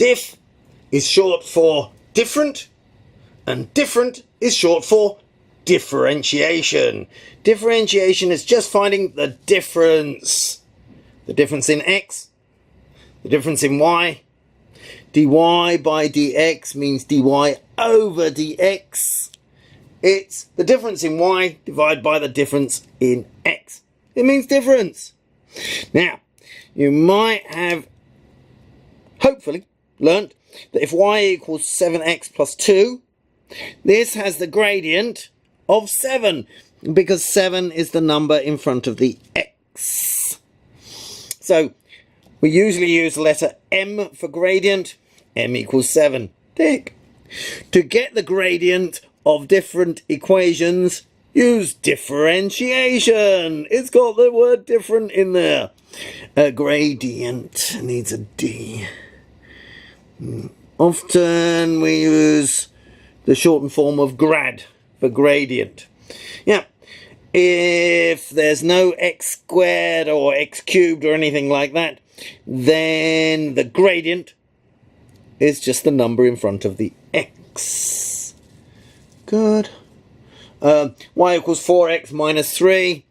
Diff is short for different, and different is short for differentiation. Differentiation is just finding the difference. The difference in x, the difference in y. dy by dx means dy over dx. It's the difference in y divided by the difference in x. It means difference. Now, you might have hopefully learnt that if y equals 7x plus 2, this has the gradient of 7, because 7 is the number in front of the x. So we usually use the letter m for gradient. M equals 7. Tick. To get the gradient of different equations, use differentiation. It's got the word different in there. A gradient needs a D. Often we use the shortened form of grad for gradient. Yeah, if there's no x squared or x cubed or anything like that, then the gradient is just the number in front of the x. Good. Y equals 4x minus 3.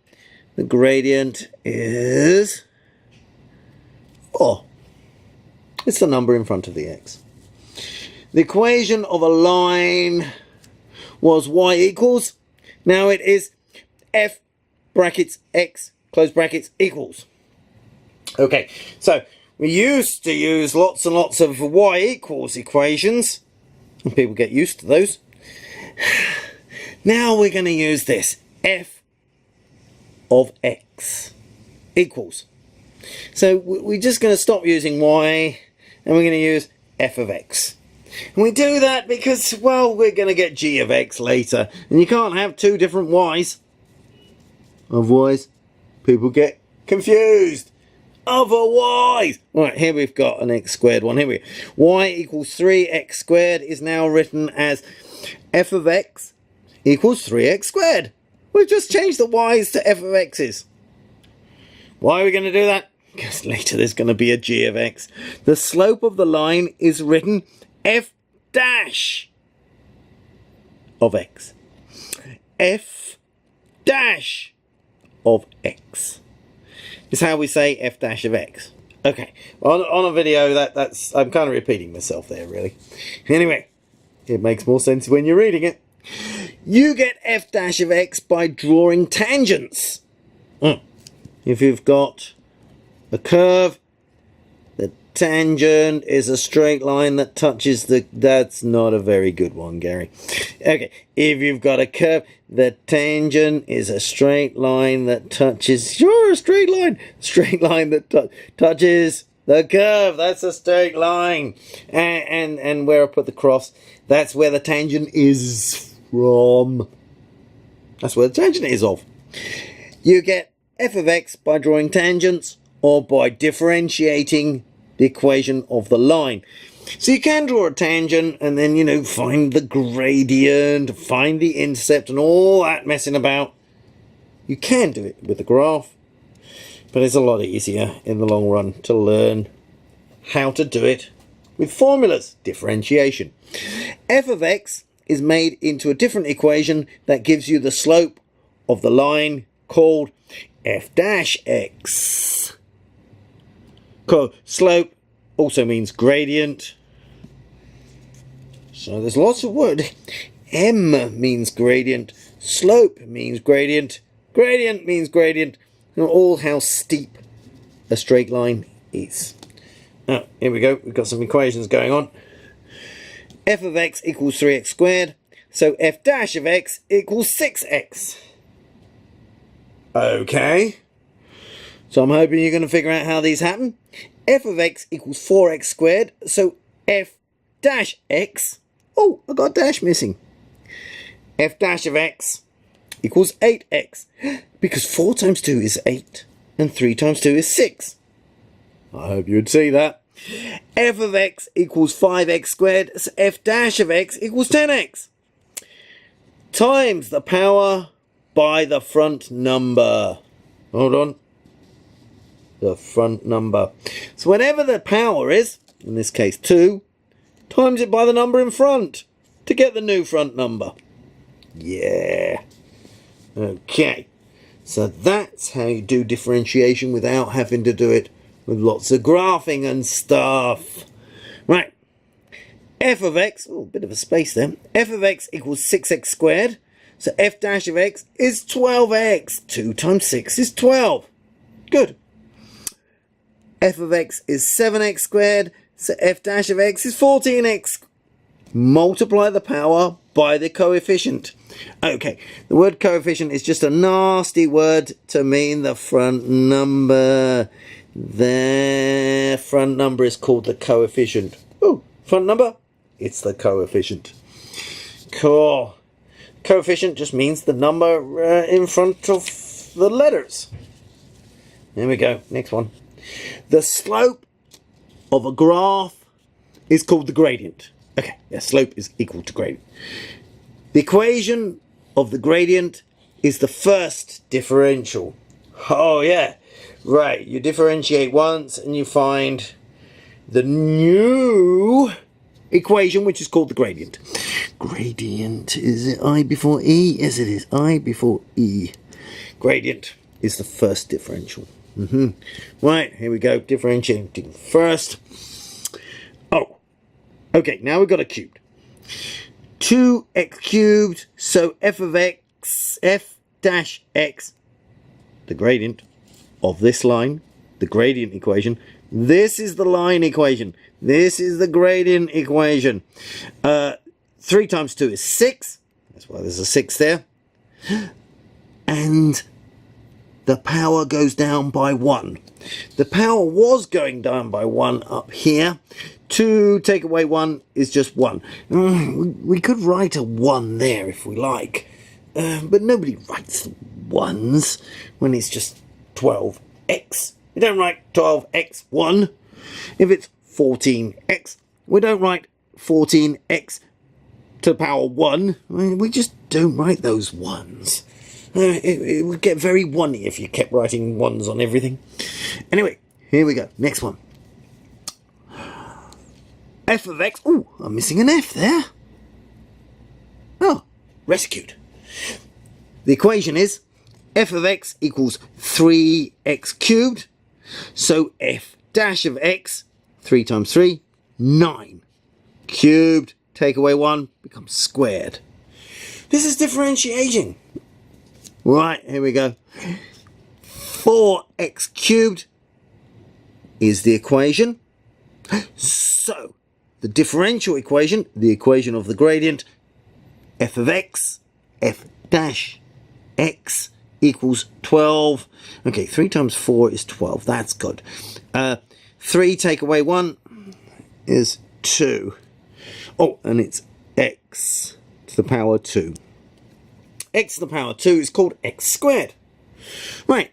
The gradient is 4. It's the number in front of the x. The equation of a line was y equals. Now it is f brackets x close brackets equals. Okay, so we used to use lots and lots of y equals equations, and people get used to those. Now we're going to use this, f of x equals. So we're just going to stop using y, and we're going to use f of x. And we do that because, well, we're going to get g of x later, and you can't have two different y's. Otherwise, people get confused. Otherwise, right, here we've got an x squared one. Here we go. Y equals 3x squared is now written as f of x equals 3x squared. We've just changed the y's to f of x's. Why are we going to do that? Because later there's going to be a g of x. The slope of the line is written f dash of x. F dash of x is how we say f dash of x. Okay, on a video that's I'm kind of repeating myself there really. Anyway, it makes more sense when you're reading it. You get f dash of x by drawing tangents. If you've got a curve, the tangent is a straight line that touches the... That's not a very good one, Gary. Okay, if you've got a curve, the tangent is a straight line that touches... Sure, a straight line. Straight line that touches the curve. That's a straight line. And where I put the cross, that's where the tangent is from. That's where the tangent is of. You get f of x by drawing tangents or by differentiating the equation of the line. So you can draw a tangent and then, you know, find the gradient, find the intercept and all that messing about. You can do it with the graph, but it's a lot easier in the long run to learn how to do it with formulas. Differentiation. F of x is made into a different equation that gives you the slope of the line called f dash x. Slope also means gradient. So there's lots of words. M means gradient. Slope means gradient. Gradient means gradient. And all how steep a straight line is. Now, here we go. We've got some equations going on. F of x equals 3x squared. So f dash of x equals 6x. Okay. So I'm hoping you're going to figure out how these happen. F of x equals 4x squared. So f dash x. Oh, I got a dash missing. F dash of x equals 8x. Because 4 times 2 is 8. And 3 times 2 is 6. I hope you'd see that. F of x equals 5x squared. So f dash of x equals 10x. Times the power by the front number. Hold on. The front number. So whatever the power is, in this case 2, times it by the number in front to get the new front number. Yeah. Okay. So that's how you do differentiation without having to do it with lots of graphing and stuff. Right. F of x, oh, a bit of a space there. F of x equals 6x squared. So f dash of x is 12x. 2 times 6 is 12. Good. F of x is 7x squared. So f dash of x is 14x. Multiply the power by the coefficient. Okay, the word coefficient is just a nasty word to mean the front number. The front number is called the coefficient. Oh, front number? It's the coefficient. Cool. Coefficient just means the number in front of the letters. There we go. Next one. The slope of a graph is called the gradient. Okay, the slope is equal to gradient. The equation of the gradient is the first differential. Oh yeah, right. You differentiate once and you find the new equation, which is called the gradient. Gradient, is it I before E? Yes, it is I before E. Gradient is the first differential. Right, here we go, differentiating first. Oh, okay, now we've got a cubed. 2x cubed, so f of x, f dash x, the gradient of this line, the gradient equation. This is the line equation. This is the gradient equation. 3 times 2 is 6. That's why there's a 6 there. And the power goes down by 1. The power was going down by 1 up here. 2 take away 1 is just 1. We could write a 1 there if we like. But nobody writes 1s when it's just 12x. We don't write 12x1. If it's 14x, we don't write 14x to the power 1. We just don't write those 1s. It would get very one-y if you kept writing 1s on everything. Anyway, here we go. Next one. F of x. Oh, I'm missing an F there. Oh, rescued. The equation is f of x equals 3x cubed. So f dash of x, 3 times 3, 9. Cubed, take away 1, becomes squared. This is differentiating. Right, here we go. 4x cubed is the equation. So, the differential equation, the equation of the gradient, f of x, f dash x equals 12. Okay, 3 times 4 is 12. That's good. 3 take away 1 is 2. Oh, and it's x to the power 2. X to the power 2 is called x squared. Right.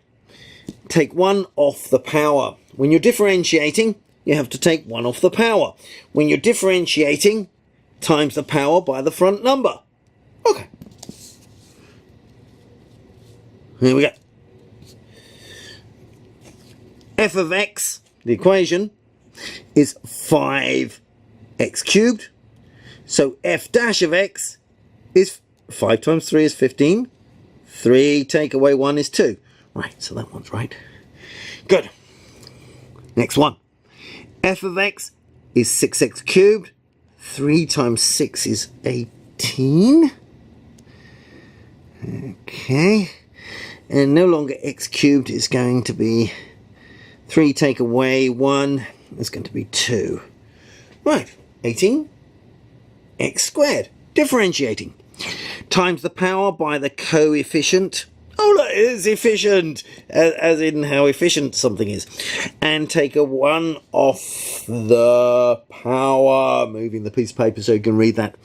Take 1 off the power. When you're differentiating, you have to take 1 off the power. When you're differentiating, times the power by the front number. Okay. Here we go. F of x, the equation, is 5x cubed. So f dash of x is 5 times 3 is 15. 3 take away 1 is 2. Right, so that one's right. Good. Next one. F of x is 6x cubed. 3 times 6 is 18. Okay. And no longer x cubed is going to be 3 take away 1 is going to be 2. Right, 18 x squared. Differentiating. Times the power by the coefficient. Oh, look, it's efficient, as in how efficient something is. And take a 1 off the power. Moving the piece of paper so you can read that.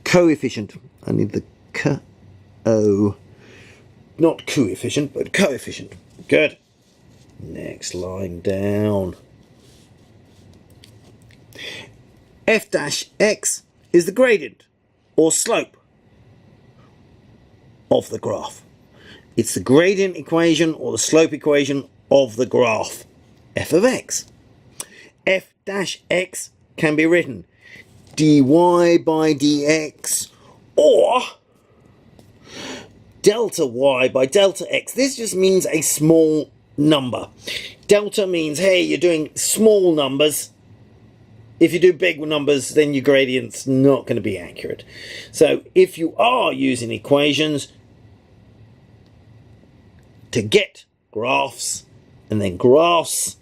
Coefficient. I need the co. Not coefficient, but coefficient. Good. Next line down. F dash x is the gradient, or slope, of the graph. It's the gradient equation or the slope equation of the graph. F of x. F dash x can be written dy by dx or delta y by delta x. This just means a small number. Delta means, hey, you're doing small numbers. If you do big numbers, then your gradient's not going to be accurate. So if you are using equations to get graphs, and then graphs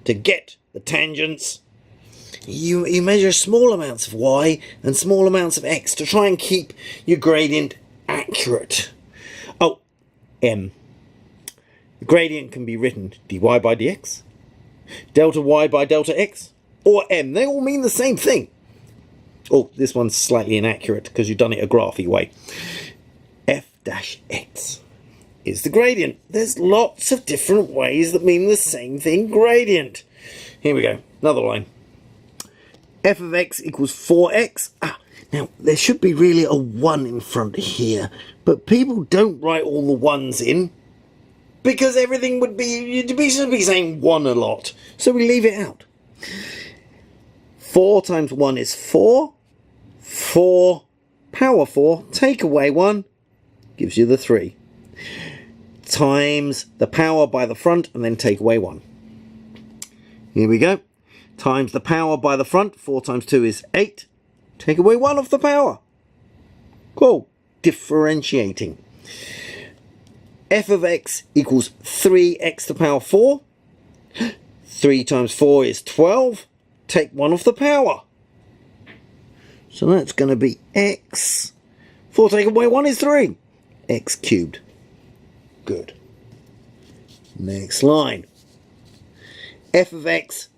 to get the tangents, you measure small amounts of y and small amounts of x to try and keep your gradient accurate. Oh, the gradient can be written dy by dx, delta y by delta x, or m. They all mean the same thing. Oh, this one's slightly inaccurate because you've done it a graphy way. F dash x is the gradient. There's lots of different ways that mean the same thing, gradient. Here we go, another line. F of x equals 4x. Now, there should be really a 1 in front here, but people don't write all the 1s in because everything would be, you'd be saying 1 a lot. So we leave it out. 4 times 1 is 4. 4 power 4, take away 1, gives you the 3. Times the power by the front and then take away 1. Here we go. Times the power by the front, 4 times 2 is 8. Take away 1 off the power. Cool. Differentiating. F of x equals 3x to the power 4. 3 times 4 is 12. Take 1 off the power. So that's going to be x. 4 take away 1 is 3. X cubed. Good. Next line. F of x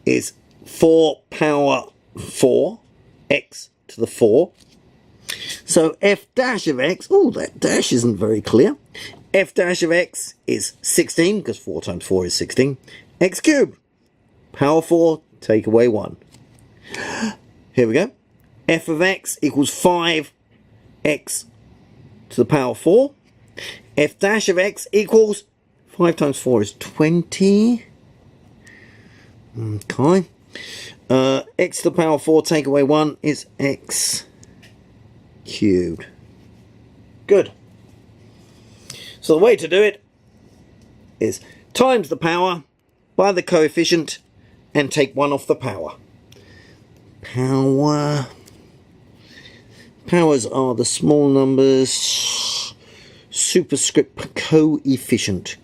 is 4 power 4. X to the 4. So f dash of x, oh, that dash isn't very clear. F dash of x is 16, because 4 times 4 is 16. X cubed. Power 4, take away 1. Here we go. F of x equals 5x to the power 4. F dash of x equals 5 times 4 is 20. Okay. X to the power 4 take away 1 is x cubed. Good. So the way to do it is times the power by the coefficient and take 1 off the power. Powers are the small numbers. Superscript coefficient.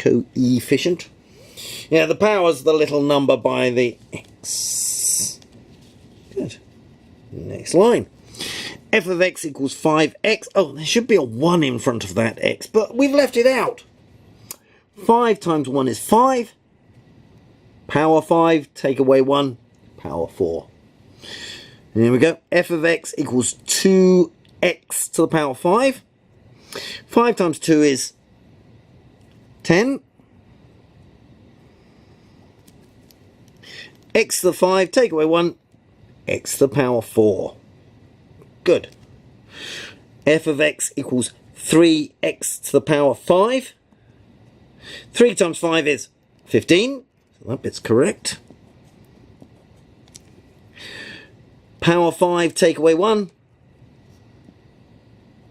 Yeah, the power's the little number by the x. Good. Next line. F of x equals 5x. Oh, there should be a 1 in front of that x, but we've left it out. 5 times 1 is 5. Power 5, take away 1, power 4. And here we go. F of x equals 2x to the power 5. 5 times 2 is 10. X to the 5, take away 1, x to the power 4. Good. F of x equals 3x to the power 5. 3 times 5 is 15. So that bit's correct. Power 5, take away 1,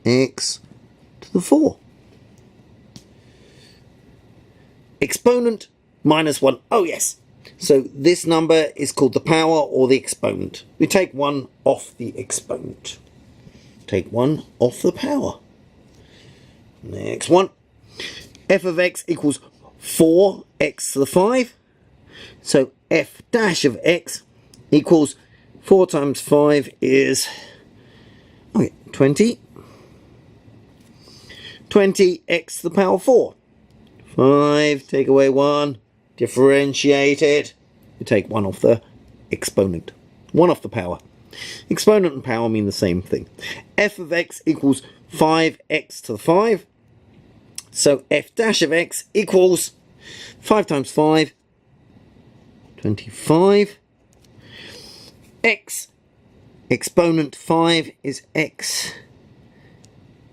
x to the 4. Exponent minus 1. Oh, yes. So this number is called the power or the exponent. We take 1 off the exponent. Take 1 off the power. Next one. F of x equals 4x to the 5. So f dash of x equals 4 times 5 is 20. 20x to the power 4. 5, take away 1. Differentiate it. You take 1 off the exponent. 1 off the power. Exponent and power mean the same thing. F of x equals 5x to the 5. So f dash of x equals 5 times 5, 25. X exponent 5 is x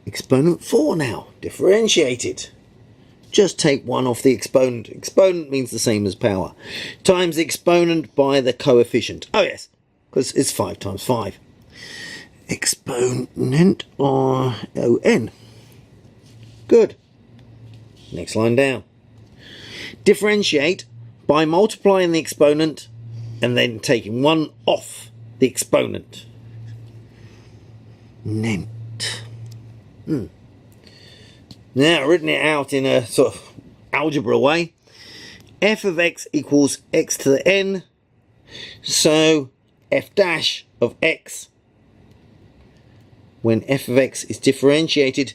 exponent 4 now. Differentiated. Just take 1 off the exponent. Exponent means the same as power. Times the exponent by the coefficient. Oh yes, because it's 5 times 5. Exponent or ON. Good. Next line down. Differentiate by multiplying the exponent and then taking 1 off the exponent. Nent. Now, written it out in a sort of algebra way. F of x equals x to the n. So f dash of x, when f of x is differentiated,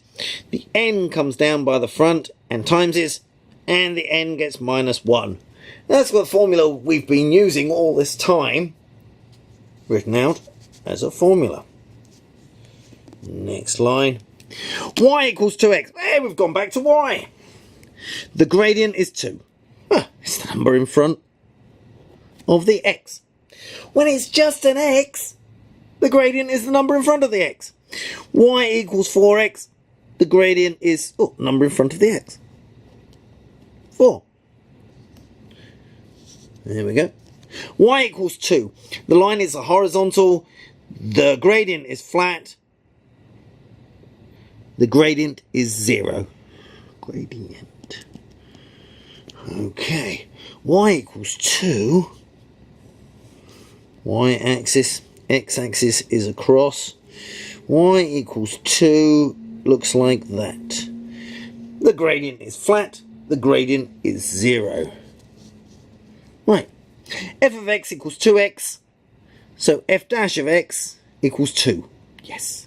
the n comes down by the front and times it, and the n gets minus 1. That's the formula we've been using all this time, written out as a formula. Next line. Y equals 2x. Hey, we've gone back to y. The gradient is 2. It's the number in front of the x. When it's just an x, the gradient is the number in front of the x. Y equals 4x. The gradient is number in front of the x. 4. There we go. Y equals 2. The line is a horizontal. The gradient is flat. The gradient is 0. Gradient. Okay. Y equals 2. Y-axis. X-axis is across. Y equals 2 looks like that. The gradient is flat. The gradient is 0. Right. F of x equals 2x. So f dash of x equals 2. Yes.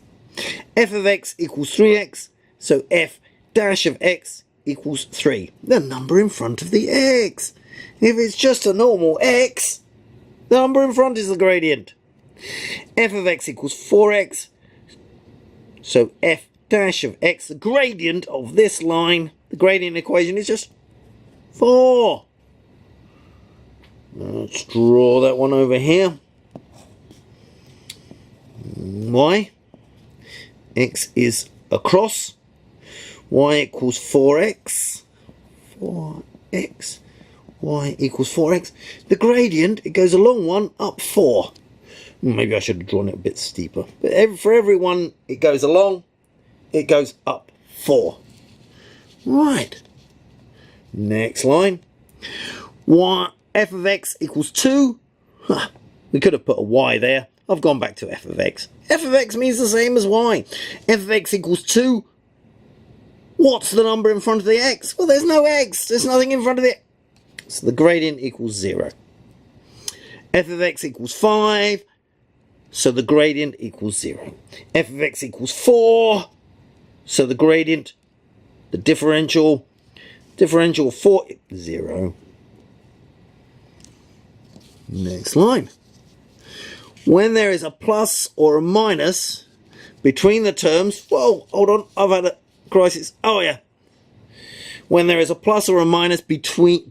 F of x equals 3x. So f dash of x equals 3. The number in front of the x. If it's just a normal x, the number in front is the gradient. F of x equals 4x. So f dash of x, the gradient of this line, the gradient equation is just 4. Let's draw that one over here. Y. X is across. Y equals 4x. 4x. Y equals 4x. The gradient, it goes along one, up 4. Maybe I should have drawn it a bit steeper. But for every one it goes along, it goes up 4. Right. Next line. Y, f of x equals 2. We could have put a y there. I've gone back to f of x. F of x means the same as y. F of x equals 2. What's the number in front of the x? Well, there's no x. There's nothing in front of it. So the gradient equals 0. F of x equals 5. So the gradient equals 0. F of x equals 4. So the gradient, the differential of 4, 0. Next line. When there is a plus or a minus between the terms, whoa, hold on, I've had a crisis. Oh yeah. When there is a plus or a minus between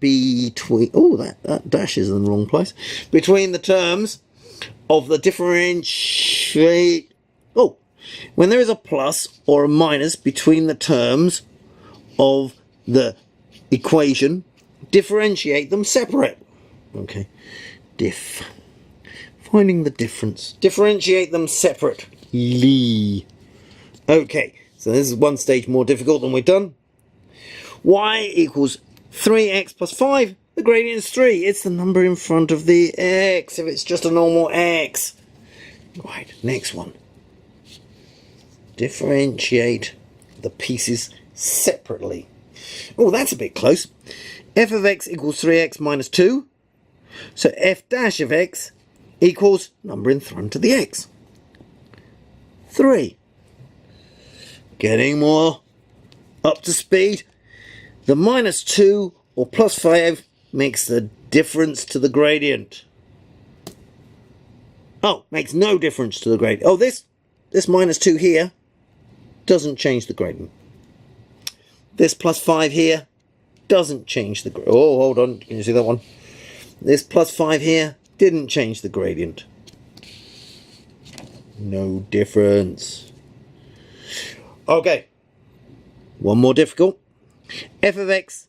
oh, that dash is in the wrong place. Between the terms of the differentiate. Oh, when there is a plus or a minus between the terms of the equation, differentiate them separate. Okay. Finding the difference. Differentiate them separately. Okay, so this is one stage more difficult than we've done. Y equals 3x plus 5. The gradient is 3. It's the number in front of the x if it's just a normal x. Right, next one. Differentiate the pieces separately. Oh, that's a bit close. F of x equals 3x minus 2. So f dash of x equals number in front of the x. 3. Getting more up to speed. The minus 2 or plus 5 makes the difference to the gradient. Oh, makes no difference to the gradient. Oh, this minus 2 here doesn't change the gradient. This plus 5 here doesn't change the gradient. Oh, hold on. Can you see that one? This plus 5 here didn't change the gradient. No difference. Okay. One more difficult. F of x,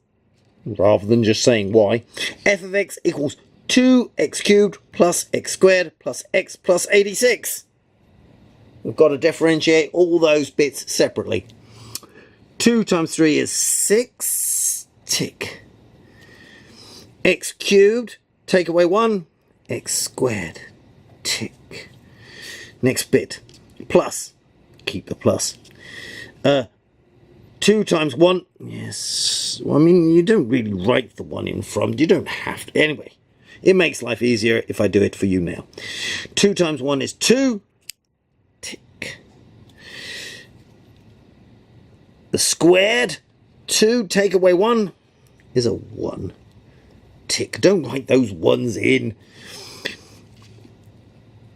rather than just saying y, f of x equals 2x cubed plus x squared plus x plus 86. We've got to differentiate all those bits separately. 2 times 3 is 6. Tick. X cubed, take away 1, x squared. Tick. Next bit. Plus. Keep the plus. 2 times 1. Yes. Well, I mean, you don't really write the 1 in front. You don't have to. Anyway, it makes life easier if I do it for you now. 2 times 1 is 2. Tick. The squared. 2 take away 1 is a 1. Tick. Don't write those 1s in.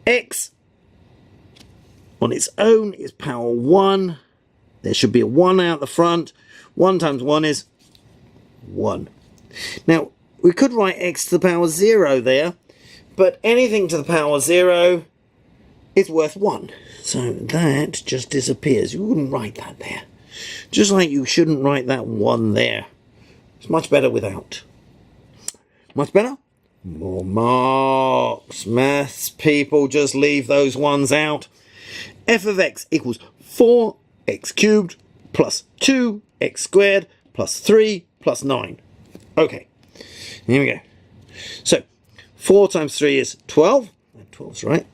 X on its own is power 1. There should be a 1 out the front. 1 times 1 is 1. Now, we could write x to the power 0 there, but anything to the power 0 is worth 1. So that just disappears. You wouldn't write that there. Just like you shouldn't write that 1 there. It's much better without. Much better? More marks. Maths people, just leave those 1s out. F of x equals 4x cubed plus 2x squared plus 3 plus 9. Okay, here we go. So, 4 times 3 is 12. 12's right.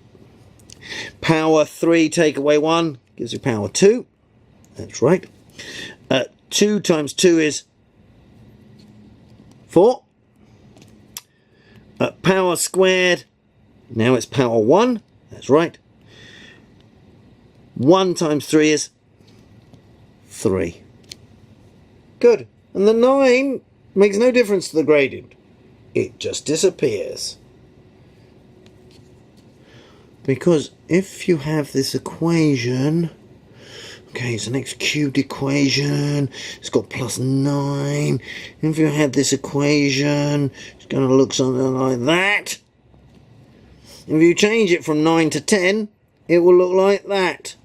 Power 3 take away 1 gives you power 2. That's right. 2 times 2 is 4. Power squared. Now it's power 1. That's right. 1 times 3 is 3. Good. And the 9 makes no difference to the gradient. It just disappears. Because if you have this equation, okay, it's an x cubed equation, it's got plus 9. If you had this equation, it's going to look something like that. If you change it from 9 to 10, it will look like that.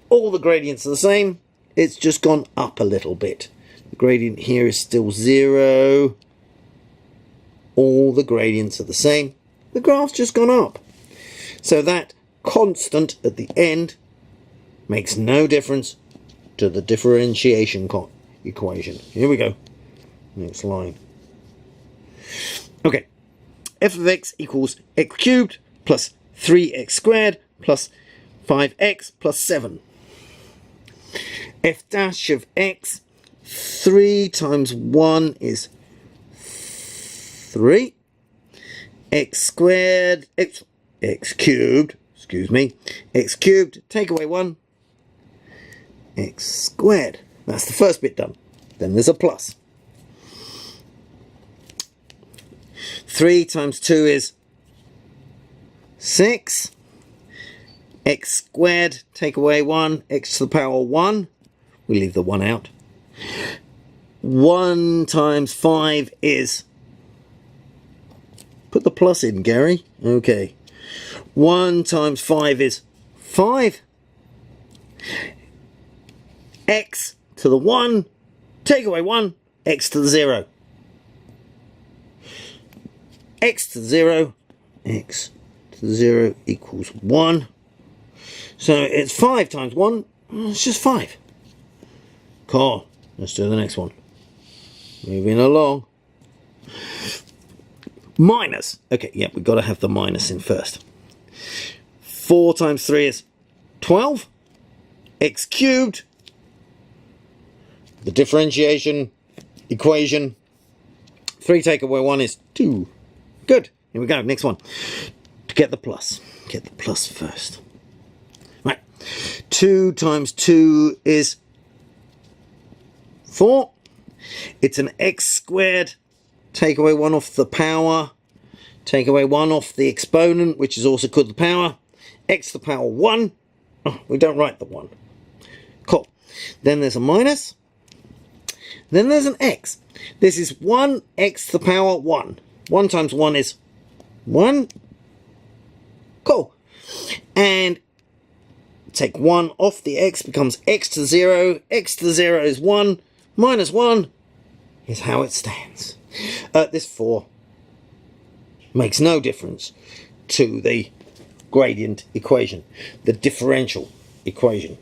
All the gradients are the same, it's just gone up a little bit. The gradient here is still 0. All the gradients are the same. The graph's just gone up. So that constant at the end makes no difference to the differentiation equation. Here we go. Next line. Okay. F of x equals x cubed plus 3x squared plus 5x plus 7. F dash of x, 3 times 1 is 3. X squared, x cubed, excuse me, x cubed, take away 1, x squared. That's the first bit done. Then there's a plus. 3 times 2 is 6. X squared, take away 1, x to the power 1. We leave the 1 out. 1 times 5 is... Put the plus in, Gary. Okay. 1 times 5 is 5. X to the 1, take away 1, x to the 0. X to the 0, x to the 0 equals 1. So it's 5 times 1, it's just 5. Cool. Let's do the next one. Moving along. Minus. Okay, yeah, we've got to have the minus in first. 4 times 3 is 12. X cubed. The differentiation equation. 3 take away 1 is 2. Good. Here we go. Next one. To get the plus. Get the plus first. Right. 2 times 2 is 4. It's an x squared. Take away 1 off the power. Take away 1 off the exponent, which is also called the power. X to the power 1. Oh, we don't write the 1. Cool. Then there's a minus. Then there's an x. This is 1 x to the power 1. 1 times 1 is 1. Cool. And take 1 off the x, becomes x to the 0. X to the 0 is 1. Minus 1 is how it stands. This 4. Makes no difference to the gradient equation, the differential equation.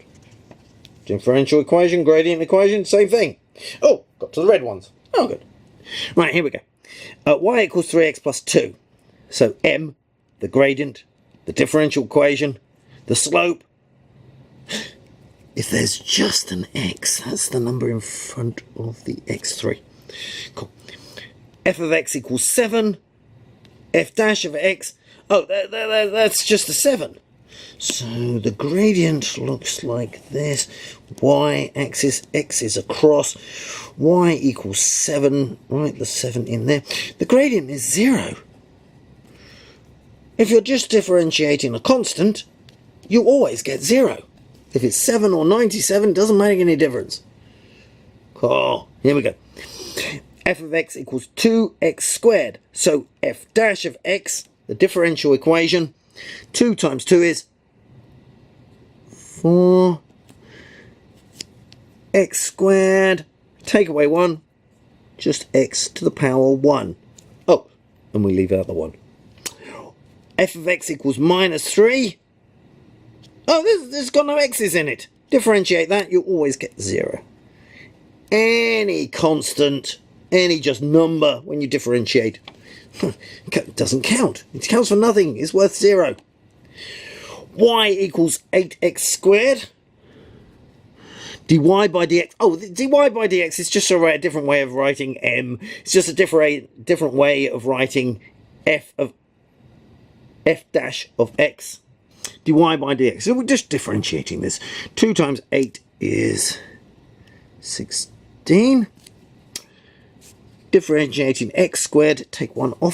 Differential equation, gradient equation, same thing. Oh, got to the red ones. Oh, good. Right, here we go. Y equals 3x plus 2. So m, the gradient, the differential equation, the slope. If there's just an x, that's the number in front of the x3. Cool. F of x equals 7. F dash of x. Oh, that's just a 7. So the gradient looks like this. Y-axis, x is across. Y equals 7. Write the 7 in there. The gradient is 0. If you're just differentiating a constant, you always get 0. If it's 7 or 97, it doesn't make any difference. Oh, here we go. F of x equals 2x squared. So f dash of x, the differential equation, 2 times 2 is 4. X squared, take away 1, just x to the power 1. Oh, and we leave out the 1. F of x equals minus 3. Oh, there's got no x's in it. Differentiate that, you always get 0. Any constant, any just number, when you differentiate, it doesn't count. It counts for nothing. It's worth 0. Y equals 8x squared. dy by dx. Oh, dy by dx is just a different way of writing m. It's just a different way of writing f dash of x. Dy by dx. So we're just differentiating this. 2 times 8 is 16. Differentiating x squared, take 1 off.